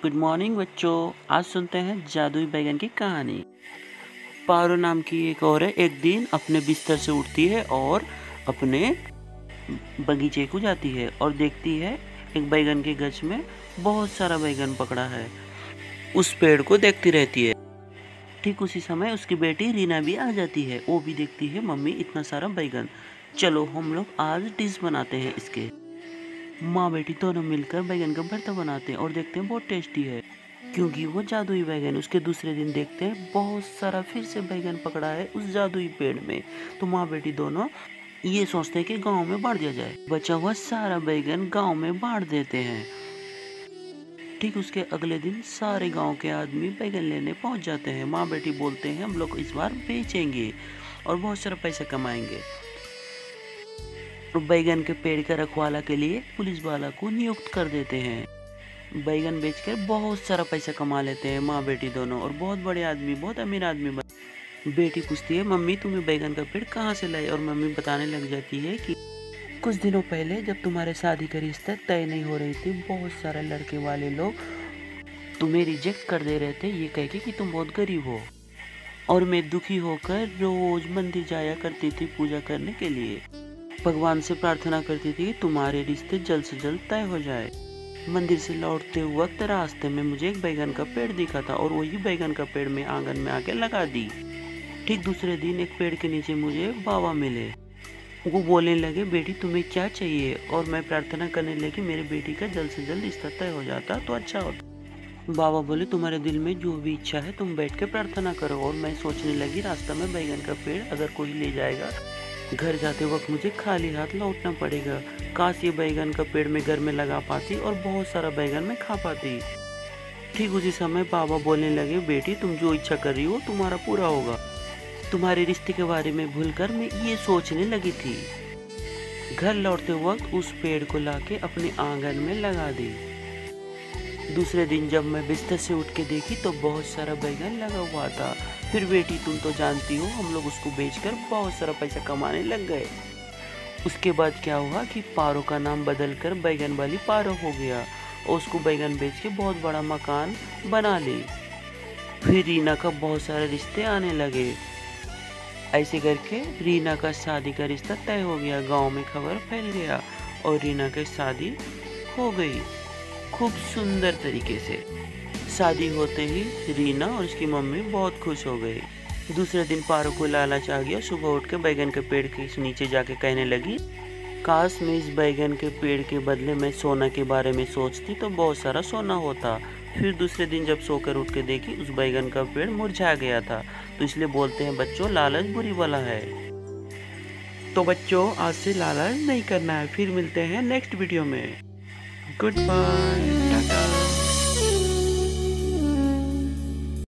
Good morning बच्चों। आज सुनते हैं जादुई बैगन की कहानी। पारो नाम की एक औरत एक दिन अपने बिस्तर से उठती है और अपने बगीचे को जाती है और देखती है एक बैगन के गछ में बहुत सारा बैगन पकड़ा है। उस पेड़ को देखती रहती है। ठीक उसी समय उसकी बेटी रीना भी आ जाती है। वो भी देखती है मम्मी इतना सारा बैगन, चलो हम लोग आज डिश बनाते हैं इसके। माँ बेटी दोनों मिलकर बैगन का भरता बनाते हैं और देखते हैं बहुत टेस्टी है, क्योंकि वो जादुई बैगन। उसके दूसरे दिन देखते हैं बहुत सारा फिर से बैगन पकड़ा है उस जादुई पेड़ में। तो माँ बेटी दोनों ये सोचते हैं कि गांव में बांट दिया जाए। बचा हुआ सारा बैगन गांव में बांट देते हैं। ठीक उसके अगले दिन सारे गांव के आदमी बैगन लेने पहुंच जाते हैं। माँ बेटी बोलते हैं हम लोग इस बार बेचेंगे और बहुत सारा पैसा कमाएंगे। और बैगन के पेड़ का रखवाला के लिए पुलिस वाला को नियुक्त कर देते हैं। बैगन बेचकर बहुत सारा पैसा कमा लेते हैं माँ बेटी दोनों और बहुत बड़े आदमी, बहुत अमीर आदमी बन। बेटी पूछती है मम्मी तुम्हें बैगन का पेड़ कहाँ से लाए, और मम्मी बताने लग जाती है कि कुछ दिनों पहले जब तुम्हारे शादी का रिश्ता तय नहीं हो रही थी, बहुत सारे लड़के वाले लोग तुम्हें रिजेक्ट कर दे रहे थे ये कह के कि तुम बहुत गरीब हो। और मैं दुखी होकर रोज मंदिर जाया करती थी पूजा करने के लिए। भगवान से प्रार्थना करती थी कि तुम्हारे रिश्ते जल्द से जल्द तय हो जाए। मंदिर से लौटते वक्त रास्ते में मुझे एक बैगन का पेड़ दिखा था और वही बैगन का पेड़ मैं आंगन में आके लगा दी। ठीक दूसरे दिन एक पेड़ के नीचे मुझे बाबा मिले। वो बोलने लगे बेटी तुम्हें क्या चाहिए, और मैं प्रार्थना करने लगी मेरे बेटी का जल्द से जल्द रिश्ता तय हो जाता तो अच्छा होता। बाबा बोले तुम्हारे दिल में जो भी इच्छा है तुम बैठ के प्रार्थना करो। और मैं सोचने लगी रास्ता में बैगन का पेड़ अगर कोई ले जाएगा, घर जाते वक्त मुझे खाली हाथ लौटना पड़ेगा। काश ये बैगन का पेड़ मैं घर में लगा पाती और बहुत सारा बैगन मैं खा पाती। ठीक उसी समय बाबा बोलने लगे बेटी तुम जो इच्छा कर रही हो तुम्हारा पूरा होगा। तुम्हारे रिश्ते के बारे में भूलकर मैं ये सोचने लगी थी। घर लौटते वक्त उस पेड़ को लाके अपने आंगन में लगा दी। दूसरे दिन जब मैं बिस्तर से उठ के देखी तो बहुत सारा बैगन लगा हुआ था। फिर बेटी तुम तो जानती हो हम लोग उसको बेचकर बहुत सारा पैसा कमाने लग गए। उसके बाद क्या हुआ कि पारो का नाम बदलकर बैगन वाली पारो हो गया और उसको बैगन बेच के बहुत बड़ा मकान बना ली। फिर रीना का बहुत सारे रिश्ते आने लगे। ऐसे करके रीना का शादी का रिश्ता तय हो गया। गांव में खबर फैल गया और रीना की शादी हो गई खूब सुंदर तरीके से। शादी होते ही रीना और उसकी मम्मी बहुत खुश हो गई। दूसरे दिन पारो को लालच आ गया। सुबह उठ के बैगन के पेड़ के नीचे जाके कहने लगी काश मैं इस बैगन के पेड़ के बदले में सोना के बारे में सोचती तो बहुत सारा सोना होता। फिर दूसरे दिन जब सोकर उठ के देखी उस बैगन का पेड़ मुरझा गया था। तो इसलिए बोलते हैं बच्चों लालच बुरी वाला है। तो बच्चों आज से लालच नहीं करना है। फिर मिलते हैं नेक्स्ट वीडियो में। Good bye, Tata.